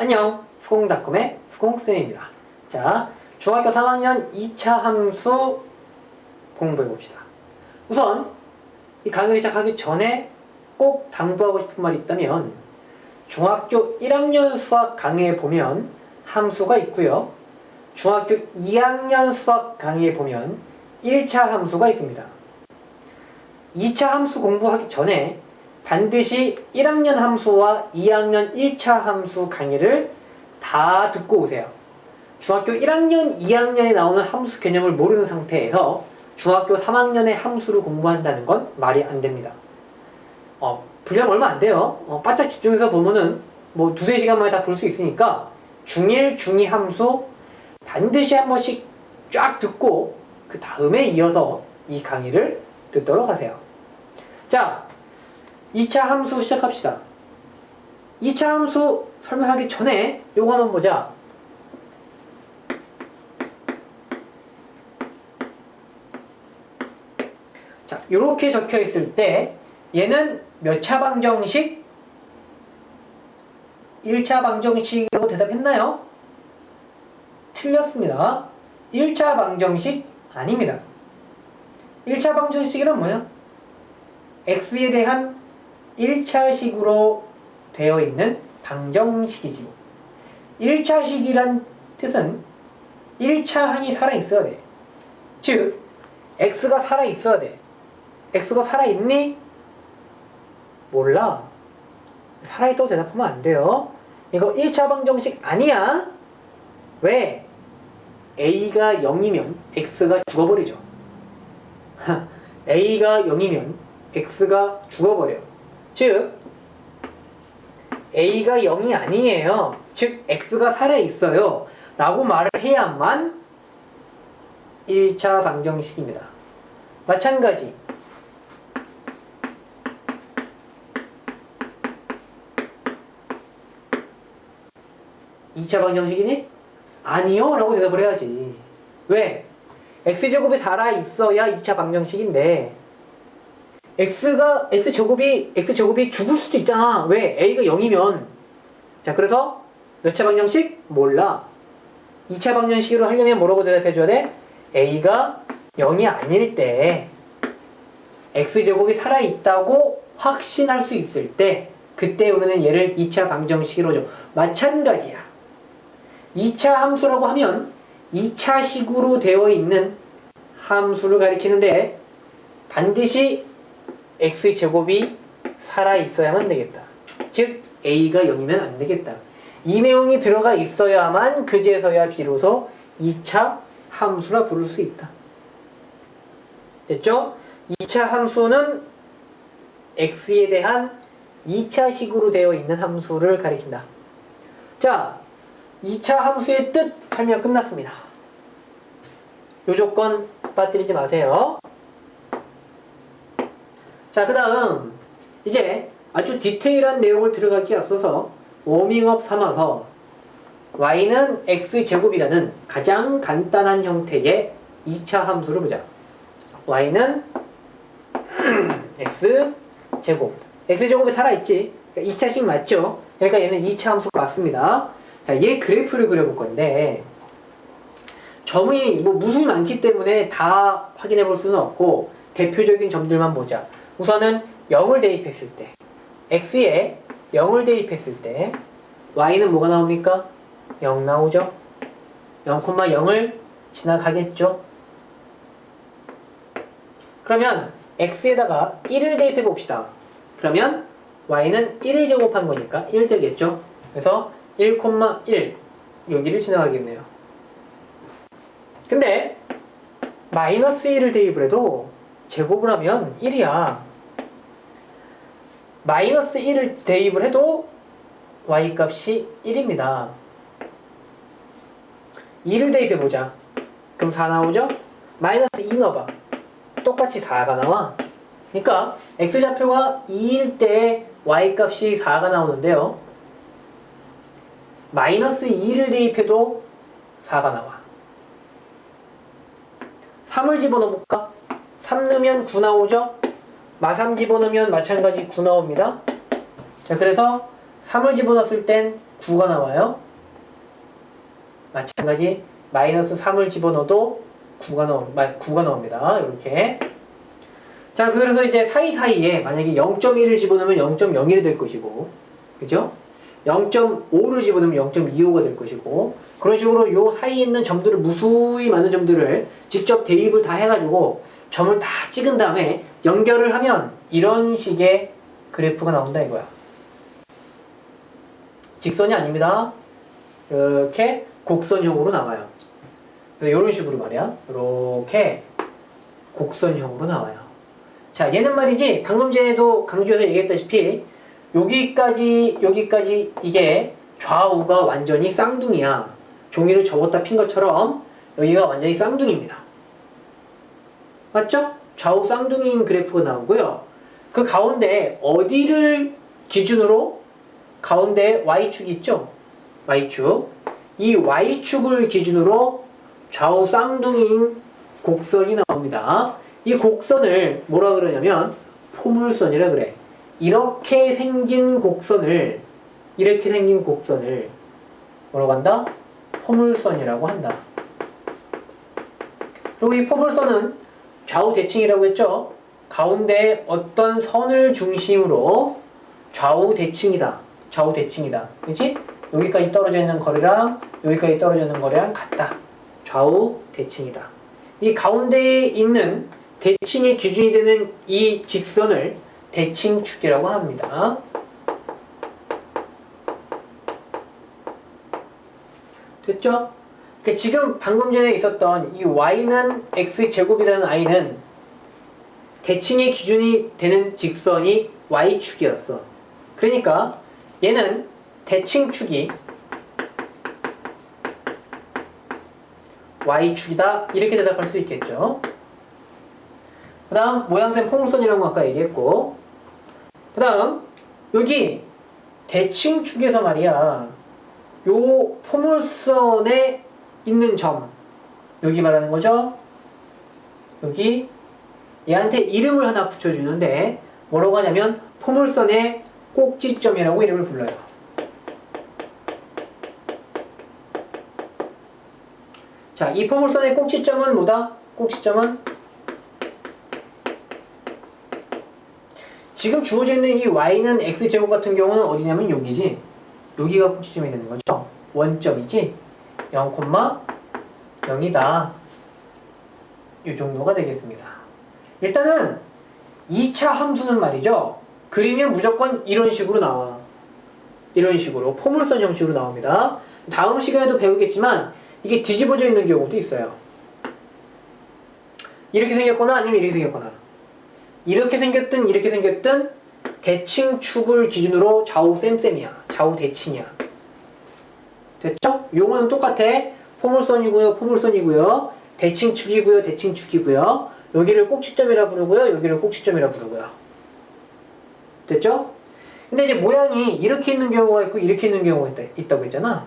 안녕, 수공닷컴의 수공쌤입니다. 자, 중학교 3학년 2차 함수 공부해봅시다. 우선 이 강의를 시작하기 전에 꼭 당부하고 싶은 말이 있다면 중학교 1학년 수학 강의에 보면 함수가 있고요. 중학교 2학년 수학 강의에 보면 1차 함수가 있습니다. 2차 함수 공부하기 전에 반드시 1학년 함수와 2학년 1차 함수 강의를 다 듣고 오세요. 중학교 1학년, 2학년에 나오는 함수 개념을 모르는 상태에서 중학교 3학년의 함수를 공부한다는 건 말이 안 됩니다. 분량 얼마 안 돼요. 바짝 집중해서 보면은 뭐 두세 시간 만에 다 볼 수 있으니까 중1, 중2 함수 반드시 한 번씩 쫙 듣고 그 다음에 이어서 이 강의를 듣도록 하세요. 자, 2차 함수 시작합시다. 2차 함수 설명하기 전에 요거 한번 보자. 자, 요렇게 적혀 있을 때 얘는 몇 차 방정식? 1차 방정식이라고 대답했나요? 틀렸습니다. 1차 방정식 아닙니다. 1차 방정식이란 뭐야? x에 대한 1차식으로 되어 있는 방정식이지. 1차식이란 뜻은 1차항이 살아있어야 돼. 즉, x가 살아있어야 돼. x가 살아있니? 몰라. 살아있다고 대답하면 안 돼요. 이거 1차 방정식 아니야. 왜? a가 0이면 x가 죽어버리죠. a가 0이면 x가 죽어버려. 즉 a가 0이 아니에요. 즉 x가 살아있어요 라고 말을 해야만 1차 방정식입니다. 마찬가지 2차 방정식이니? 아니요 라고 대답을 해야지. 왜? x제곱이 살아있어야 2차 방정식인데 x제곱이 죽을 수도 있잖아. 왜? a가 0이면. 자, 그래서 몇 차 방정식? 몰라. 2차 방정식으로 하려면 뭐라고 대답해줘야 돼? a가 0이 아닐 때 x제곱이 살아있다고 확신할 수 있을 때 그때 우리는 얘를 2차 방정식으로 줘. 마찬가지야. 2차 함수라고 하면 2차식으로 되어 있는 함수를 가리키는데 반드시 x제곱이 살아있어야만 되겠다. 즉 a가 0이면 안 되겠다. 이 내용이 들어가 있어야만 그제서야 비로소 2차 함수라 부를 수 있다. 됐죠? 2차 함수는 x에 대한 2차식으로 되어 있는 함수를 가리킨다. 자, 2차 함수의 뜻 설명 끝났습니다. 요 조건 빠뜨리지 마세요. 자, 그 다음 이제 아주 디테일한 내용을 들어가기에 앞서서 워밍업 삼아서 y는 x제곱이라는 가장 간단한 형태의 2차 함수를 보자. y는 x제곱. x제곱이 살아있지. 그러니까 2차식 맞죠? 그러니까 얘는 2차 함수가 맞습니다. 자, 얘 그래프를 그려볼 건데 점이 뭐 무수히 많기 때문에 다 확인해 볼 수는 없고 대표적인 점들만 보자. 우선은 0을 대입했을 때 x에 0을 대입했을 때 y는 뭐가 나옵니까? 0 나오죠? 0,0을 지나가겠죠? 그러면 x에다가 1을 대입해 봅시다. 그러면 y는 1을 제곱한 거니까 1 되겠죠? 그래서 1,1 여기를 지나가겠네요. 근데 마이너스 1을 대입을 해도 제곱을 하면 1이야. 마이너스 1을 대입을 해도 y값이 1입니다. 2를 대입해보자. 그럼 4 나오죠? 마이너스 2 넣어봐. 똑같이 4가 나와. 그러니까 x좌표가 2일 때 y값이 4가 나오는데요. 마이너스 2를 대입해도 4가 나와. 3을 집어넣어볼까? 3 넣으면 9 나오죠? 마3 집어넣으면 마찬가지 9 나옵니다. 자, 그래서 3을 집어넣었을 땐 9가 나와요. 마찬가지 마이너스 3을 집어넣어도 9가 나옵니다. 이렇게. 자, 그래서 이제 사이사이에 만약에 0.1을 집어넣으면 0.01이 될 것이고, 그죠? 0.5를 집어넣으면 0.25가 될 것이고, 그런 식으로 요 사이에 있는 점들을 무수히 많은 점들을 직접 대입을 다 해가지고 점을 다 찍은 다음에 연결을 하면 이런 식의 그래프가 나온다 이거야. 직선이 아닙니다. 이렇게 곡선형으로 나와요. 그래서 이런 식으로 말이야. 이렇게 곡선형으로 나와요. 자, 얘는 말이지 방금 전에도 강조해서 얘기했다시피 여기까지 이게 좌우가 완전히 쌍둥이야. 종이를 접었다 핀 것처럼 여기가 완전히 쌍둥이입니다. 맞죠? 좌우 쌍둥이인 그래프가 나오고요. 그 가운데 어디를 기준으로 가운데 Y축 있죠? Y축. 이 Y축을 기준으로 좌우 쌍둥이인 곡선이 나옵니다. 이 곡선을 뭐라 그러냐면 포물선이라 그래. 이렇게 생긴 곡선을 뭐라고 한다? 포물선이라고 한다. 그리고 이 포물선은 좌우 대칭이라고 했죠? 가운데 어떤 선을 중심으로 좌우 대칭이다. 그치? 여기까지 떨어져 있는 거리랑 여기까지 떨어져 있는 거리랑 같다. 좌우 대칭이다. 이 가운데에 있는 대칭의 기준이 되는 이 직선을 대칭축이라고 합니다. 됐죠? 그러니까 지금 방금 전에 있었던 이 y는 x제곱이라는 i는 대칭의 기준이 되는 직선이 y축이었어. 그러니까 얘는 대칭축이 y축이다 이렇게 대답할 수 있겠죠. 그 다음 모양새 포물선이라고 아까 얘기했고, 그 다음 여기 대칭축에서 말이야 요 포물선에 있는 점 여기 말하는 거죠. 여기 얘한테 이름을 하나 붙여주는데 뭐라고 하냐면 포물선의 꼭지점이라고 이름을 불러요. 자, 이 포물선의 꼭지점은 뭐다? 꼭지점은 지금 주어져 있는 이 y는 x제곱 같은 경우는 어디냐면 여기지. 여기가 꼭지점이 되는 거죠. 원점이지. 0,0이다. 이 정도가 되겠습니다. 일단은 2차 함수는 말이죠. 그리면 무조건 이런 식으로 나와. 이런 식으로 포물선 형식으로 나옵니다. 다음 시간에도 배우겠지만 이게 뒤집어져 있는 경우도 있어요. 이렇게 생겼거나 아니면 이렇게 생겼거나. 이렇게 생겼든 대칭축을 기준으로 좌우 쌤쌤이야. 좌우 대칭이야. 됐죠? 용어는 똑같아. 포물선이고요. 대칭축이고요. 여기를 꼭지점이라 부르고요. 여기를 꼭지점이라 부르고요. 됐죠? 근데 이제 모양이 이렇게 있는 경우가 있고 이렇게 있는 경우가 있다고 했잖아.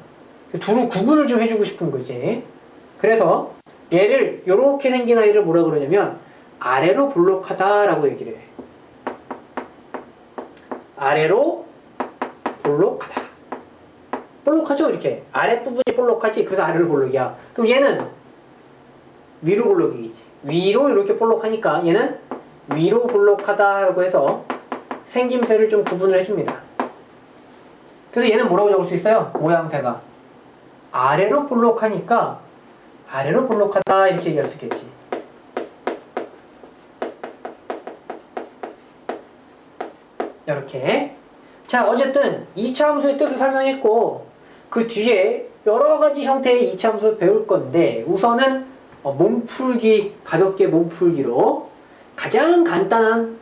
둘을 구분을 좀 해주고 싶은 거지. 그래서 얘를 이렇게 생긴 아이를 뭐라 그러냐면 아래로 볼록하다라고 얘기를 해. 아래로 볼록하다. 볼록하죠? 이렇게 아랫부분이 볼록하지. 그래서 아래로 볼록이야. 그럼 얘는 위로 볼록이겠지. 위로 이렇게 볼록하니까 얘는 위로 볼록하다라고 해서 생김새를 좀 구분을 해줍니다. 그래서 얘는 뭐라고 적을 수 있어요? 모양새가 아래로 볼록하니까 아래로 볼록하다 이렇게 얘기할 수 있겠지. 이렇게. 자, 어쨌든 2차 함수의 뜻을 설명했고 그 뒤에 여러 가지 형태의 2차 함수를 배울 건데 우선은 가볍게 몸풀기로 가장 간단한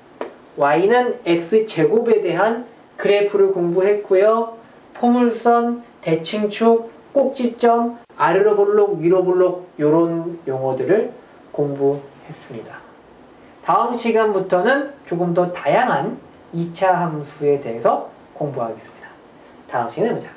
y는 x제곱에 대한 그래프를 공부했고요. 포물선, 대칭축, 꼭지점, 아래로 볼록, 위로 볼록 이런 용어들을 공부했습니다. 다음 시간부터는 조금 더 다양한 2차 함수에 대해서 공부하겠습니다. 다음 시간에 보자.